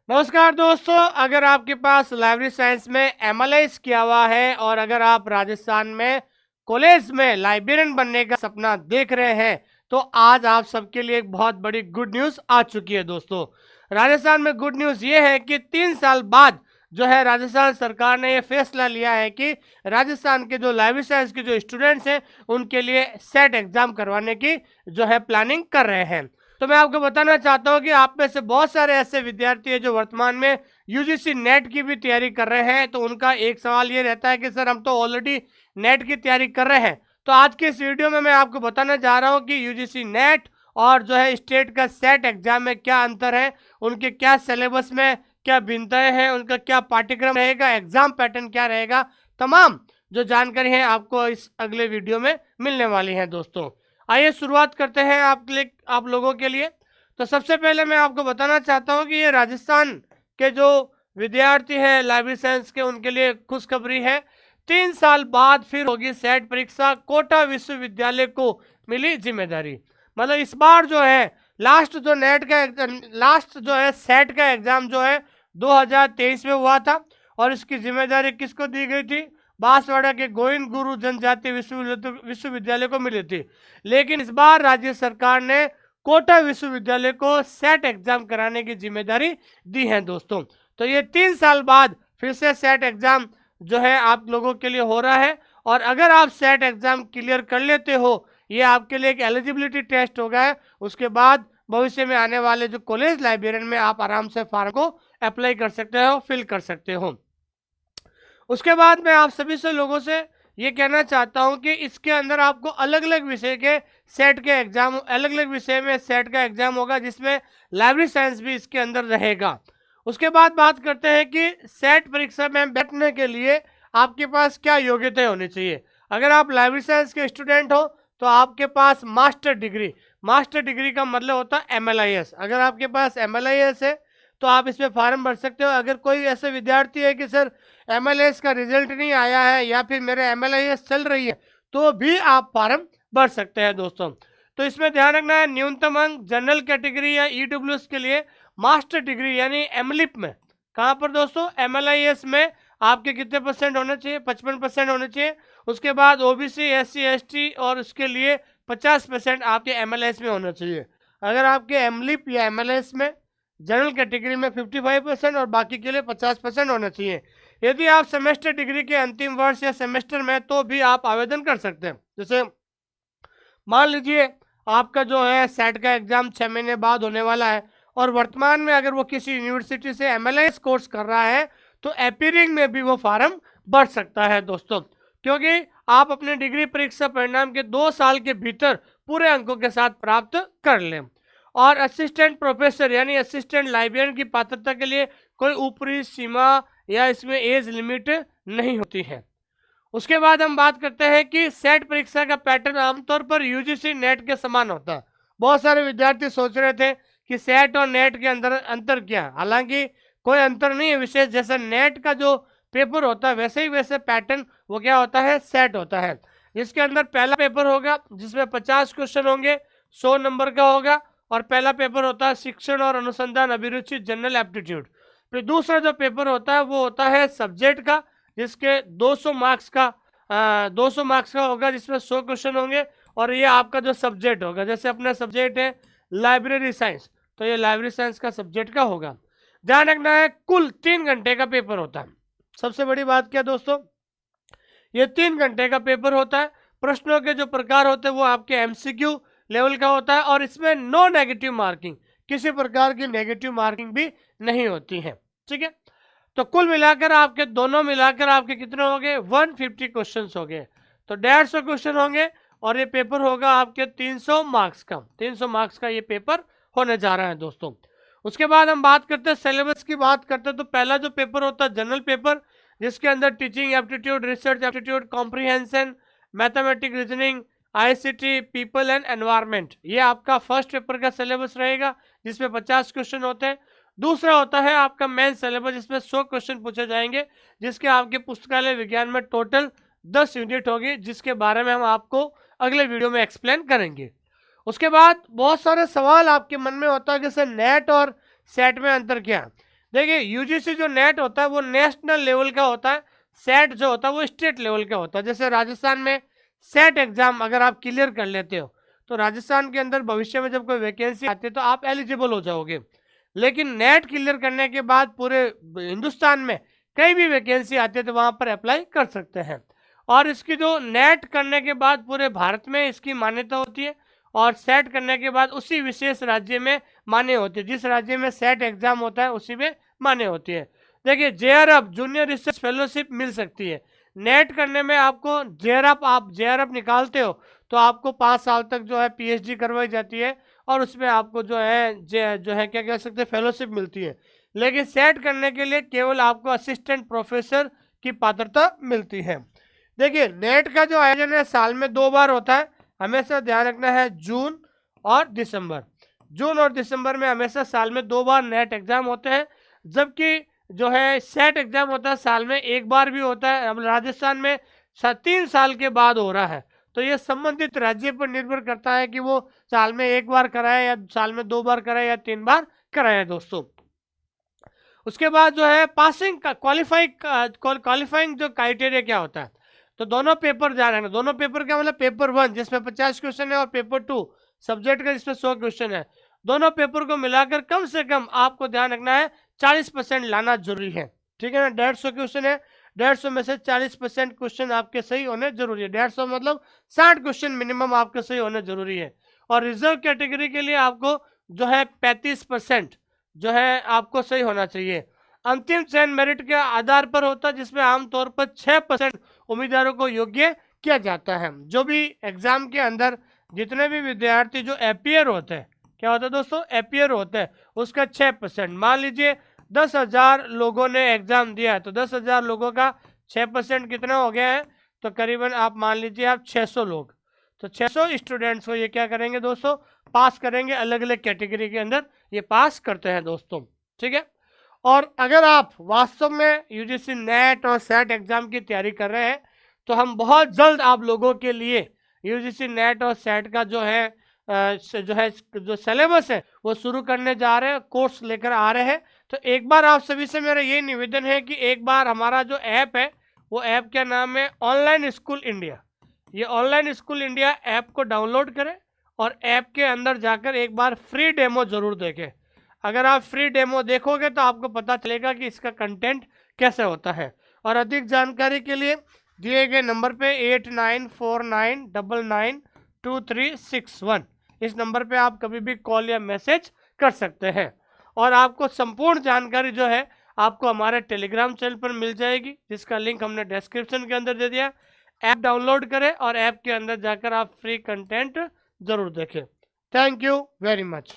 नमस्कार दोस्तों, अगर आपके पास लाइब्रेरी साइंस में एमएलआईएस किया हुआ है और अगर आप राजस्थान में कॉलेज में लाइब्रेरियन बनने का सपना देख रहे हैं तो आज आप सबके लिए एक बहुत बड़ी गुड न्यूज़ आ चुकी है। दोस्तों, राजस्थान में गुड न्यूज़ ये है कि 3 साल बाद जो है राजस्थान सरकार ने ये फैसला लिया है कि राजस्थान के जो लाइब्रेरी साइंस के जो स्टूडेंट्स हैं उनके लिए सेट एग्जाम करवाने की जो है प्लानिंग कर रहे हैं। तो मैं आपको बताना चाहता हूं कि आप में से बहुत सारे ऐसे विद्यार्थी हैं जो वर्तमान में यूजीसी नेट की भी तैयारी कर रहे हैं। तो उनका एक सवाल ये रहता है कि सर हम तो ऑलरेडी नेट की तैयारी कर रहे हैं। तो आज के इस वीडियो में मैं आपको बताना चाह रहा हूं कि यूजीसी नेट और जो है स्टेट का सेट एग्जाम में क्या अंतर है, उनके क्या सिलेबस में क्या भिन्नताएं हैं, उनका क्या पाठ्यक्रम रहेगा, एग्जाम पैटर्न क्या रहेगा, तमाम जो जानकारी है आपको इस अगले वीडियो में मिलने वाली है। दोस्तों, आइए शुरुआत करते हैं आप लोगों के लिए। तो सबसे पहले मैं आपको बताना चाहता हूं कि ये राजस्थान के जो विद्यार्थी हैं लाइब्रेरी साइंस के, उनके लिए खुशखबरी है। 3 साल बाद फिर होगी सेट परीक्षा, कोटा विश्वविद्यालय को मिली जिम्मेदारी। मतलब इस बार जो है लास्ट जो है सेट का एग्जाम जो है 2023 में हुआ था और इसकी जिम्मेदारी किसको दी गई थी? बांसवाड़ा के गोविंद गुरु जनजातीय विश्वविद्यालय को मिली थी। लेकिन इस बार राज्य सरकार ने कोटा विश्वविद्यालय को सेट एग्जाम कराने की जिम्मेदारी दी है। दोस्तों, तो ये 3 साल बाद फिर से सेट एग्जाम जो है आप लोगों के लिए हो रहा है और अगर आप सेट एग्जाम क्लियर कर लेते हो, ये आपके लिए एक एलिजिबिलिटी टेस्ट होगा है। उसके बाद भविष्य में आने वाले जो कॉलेज लाइब्रेरियन में आप आराम से फॉर्म को अप्लाई कर सकते हो, फिल कर सकते हो। उसके बाद मैं आप सभी से लोगों से ये कहना चाहता हूं कि इसके अंदर आपको अलग अलग विषय के सेट के एग्जाम, अलग अलग विषय में सेट का एग्जाम होगा जिसमें लाइब्रेरी साइंस भी इसके अंदर रहेगा। उसके बाद बात करते हैं कि सेट परीक्षा में बैठने के लिए आपके पास क्या योग्यता होनी चाहिए। अगर आप लाइब्रेरी साइंस के स्टूडेंट हो तो आपके पास मास्टर डिग्री का मतलब होता है एमएलआईएस। अगर आपके पास एमएलआईएस है तो आप इसमें फॉर्म भर सकते हो। अगर कोई ऐसे विद्यार्थी है कि सर एमएलआईएस का रिजल्ट नहीं आया है या फिर मेरे एमएलआईएस चल रही है तो भी आप फॉर्म भर सकते हैं। दोस्तों, तो इसमें ध्यान रखना है न्यूनतम अंक जनरल कैटेगरी या ईडब्ल्यूएस के लिए मास्टर डिग्री यानी एमलिप में, कहाँ पर दोस्तों, एमएलआईएस में आपके कितने परसेंट होने चाहिए? 55% होने चाहिए। उसके बाद ओबीसी एससी एसटी और उसके लिए 50% आपके एमएलआईएस में होना चाहिए। अगर आपके एमलिप या एमएलआईएस में जनरल कैटेगरी में 55% और बाकी के लिए 50% होना चाहिए। यदि आप सेमेस्टर डिग्री के अंतिम वर्ष या सेमेस्टर में तो भी आप आवेदन कर सकते हैं। जैसे मान लीजिए आपका जो है सेट का एग्जाम 6 महीने बाद होने वाला है और वर्तमान में अगर वो किसी यूनिवर्सिटी से एमएलआईएस कोर्स कर रहा है तो अपीयरिंग में भी वो फॉर्म भर सकता है। दोस्तों, क्योंकि आप अपने डिग्री परीक्षा परिणाम के 2 साल के भीतर पूरे अंकों के साथ प्राप्त कर लें। और असिस्टेंट प्रोफेसर यानी असिस्टेंट लाइब्रेरियन की पात्रता के लिए कोई ऊपरी सीमा या इसमें एज लिमिट नहीं होती है। उसके बाद हम बात करते हैं कि सेट परीक्षा का पैटर्न आमतौर पर यूजीसी नेट के समान होता है। बहुत सारे विद्यार्थी सोच रहे थे कि सेट और नेट के अंदर अंतर क्या है, हालांकि कोई अंतर नहीं है विशेष। जैसा नेट का जो पेपर होता है वैसे पैटर्न वो क्या होता है, सेट होता है, जिसके अंदर पहला पेपर होगा जिसमें 50 क्वेश्चन होंगे, 100 नंबर का होगा और पहला पेपर होता है शिक्षण और अनुसंधान अभिरुचि जनरल एप्टीट्यूड। फिर दूसरा जो पेपर होता है वो होता है सब्जेक्ट का, जिसके 200 मार्क्स का होगा, जिसमें 100 क्वेश्चन होंगे और ये आपका जो सब्जेक्ट होगा, जैसे अपना सब्जेक्ट है लाइब्रेरी साइंस तो ये लाइब्रेरी साइंस का सब्जेक्ट का होगा। ध्यान रखना है कुल 3 घंटे का पेपर होता है। सबसे बड़ी बात क्या दोस्तों, ये 3 घंटे का पेपर होता है। प्रश्नों के जो प्रकार होते हैं वो आपके एमसीक्यू लेवल का होता है और इसमें नो नेगेटिव मार्किंग, किसी प्रकार की नेगेटिव मार्किंग भी नहीं होती है। ठीक है, तो कुल मिलाकर आपके दोनों मिलाकर आपके कितने हो गए, 150 क्वेश्चन हो गए। तो 150 क्वेश्चन होंगे और ये पेपर होगा आपके 300 मार्क्स का। 300 मार्क्स का ये पेपर होने जा रहा है। दोस्तों, उसके बाद हम बात करते हैं सिलेबस की बात करते हैं तो पहला जो पेपर होता है जनरल पेपर, जिसके अंदर teaching aptitude, research aptitude, comprehension, mathematic, reasoning, ICT, people and environment, ये आपका फर्स्ट पेपर का सिलेबस रहेगा जिसमें 50 क्वेश्चन होते हैं। दूसरा होता है आपका मेन सिलेबस जिसमें 100 क्वेश्चन पूछे जाएंगे, जिसके आपके पुस्तकालय विज्ञान में टोटल 10 यूनिट होगी, जिसके बारे में हम आपको अगले वीडियो में एक्सप्लेन करेंगे। उसके बाद बहुत सारे सवाल आपके मन में होता है कि सर नेट और सेट में अंतर क्या है। देखिए यूजीसी जो नेट होता है वो नेशनल लेवल का होता है, सेट जो होता है वो स्टेट लेवल का होता है। जैसे राजस्थान में सेट एग्जाम अगर आप क्लियर कर लेते हो तो राजस्थान के अंदर भविष्य में जब कोई वैकेंसी आती है तो आप एलिजिबल हो जाओगे। लेकिन नेट क्लियर करने के बाद पूरे हिंदुस्तान में कहीं भी वैकेंसी आती है तो वहां पर अप्लाई कर सकते हैं। और इसकी जो नेट करने के बाद पूरे भारत में इसकी मान्यता होती है, और सेट करने के बाद उसी विशेष राज्य में मान्य होती है। जिस राज्य में सेट एग्जाम होता है उसी में मान्य होती है। देखिए जेआरएफ जूनियर रिसर्च फेलोशिप मिल सकती है। नेट करने में आपको जेआरएफ, आप जेआरएफ निकालते हो तो आपको 5 साल तक जो है पीएचडी करवाई जाती है, और उसमें आपको जो है जो है क्या कह सकते हैं फेलोशिप मिलती है। लेकिन सेट करने के लिए केवल आपको असिस्टेंट प्रोफेसर की पात्रता मिलती है। देखिए नेट का जो आयोजन है साल में 2 बार होता है, हमेशा ध्यान रखना है, जून और दिसंबर। जून और दिसंबर में हमेशा साल में 2 बार नेट एग्जाम होते हैं, जबकि जो है सेट एग्जाम होता है साल में 1 बार भी होता है। अब राजस्थान में 3 साल के बाद हो रहा है, तो ये संबंधित राज्य पर निर्भर करता है कि वो साल में 1 बार कराए या साल में 2 बार कराए या 3 बार कराए दोस्तों। उसके बाद जो है पासिंग का क्वालिफाइंग जो क्राइटेरिया क्या होता है, तो दोनों पेपर ध्यान रखना। दोनों पेपर का मतलब पेपर 1 जिसमें 50 क्वेश्चन है और पेपर 2 सब्जेक्ट का जिसमें 100 क्वेश्चन है। दोनों पेपर को मिलाकर कम से कम आपको ध्यान रखना है 40% लाना जरूरी है। ठीक है ना, 150 क्वेश्चन है, 150 में से 40% क्वेश्चन आपके सही होने जरूरी है। 150 मतलब 60 क्वेश्चन मिनिमम आपके सही होने जरूरी है। और रिजर्व कैटेगरी के लिए आपको जो है 35% जो है आपको सही होना चाहिए। अंतिम चयन मेरिट के आधार पर होता है, जिसमें आमतौर पर 6% उम्मीदवारों को योग्य किया जाता है। जो भी एग्जाम के अंदर जितने भी विद्यार्थी जो अपियर होते हैं, क्या होता है दोस्तों, अपियर होते हैं, उसका 6%। मान लीजिए 10,000 लोगों ने एग्जाम दिया है, तो 10,000 लोगों का 6% कितना हो गया है, तो करीबन आप मान लीजिए आप 600 लोग, तो 600 स्टूडेंट्स को ये क्या करेंगे दोस्तों, पास करेंगे। अलग अलग कैटेगरी के अंदर ये पास करते हैं दोस्तों। ठीक है, और अगर आप वास्तव में यूजीसी नेट और सेट एग्जाम की तैयारी कर रहे हैं तो हम बहुत जल्द आप लोगों के लिए यूजीसी नेट और सेट का जो है जो सिलेबस है वो शुरू करने जा रहे हैं, कोर्स लेकर आ रहे हैं। तो एक बार आप सभी से मेरा ये निवेदन है कि एक बार हमारा जो ऐप है, वो ऐप का नाम है ऑनलाइन स्कूल इंडिया। ये ऑनलाइन स्कूल इंडिया ऐप को डाउनलोड करें और ऐप के अंदर जाकर एक बार फ्री डेमो जरूर देखें। अगर आप फ्री डेमो देखोगे तो आपको पता चलेगा कि इसका कंटेंट कैसे होता है। और अधिक जानकारी के लिए दिए गए नंबर पे 8949992361 इस नंबर पे आप कभी भी कॉल या मैसेज कर सकते हैं। और आपको संपूर्ण जानकारी जो है आपको हमारे टेलीग्राम चैनल पर मिल जाएगी, जिसका लिंक हमने डिस्क्रिप्शन के अंदर दे दिया। ऐप डाउनलोड करें और ऐप के अंदर जाकर आप फ्री कंटेंट जरूर देखें। Thank you very much.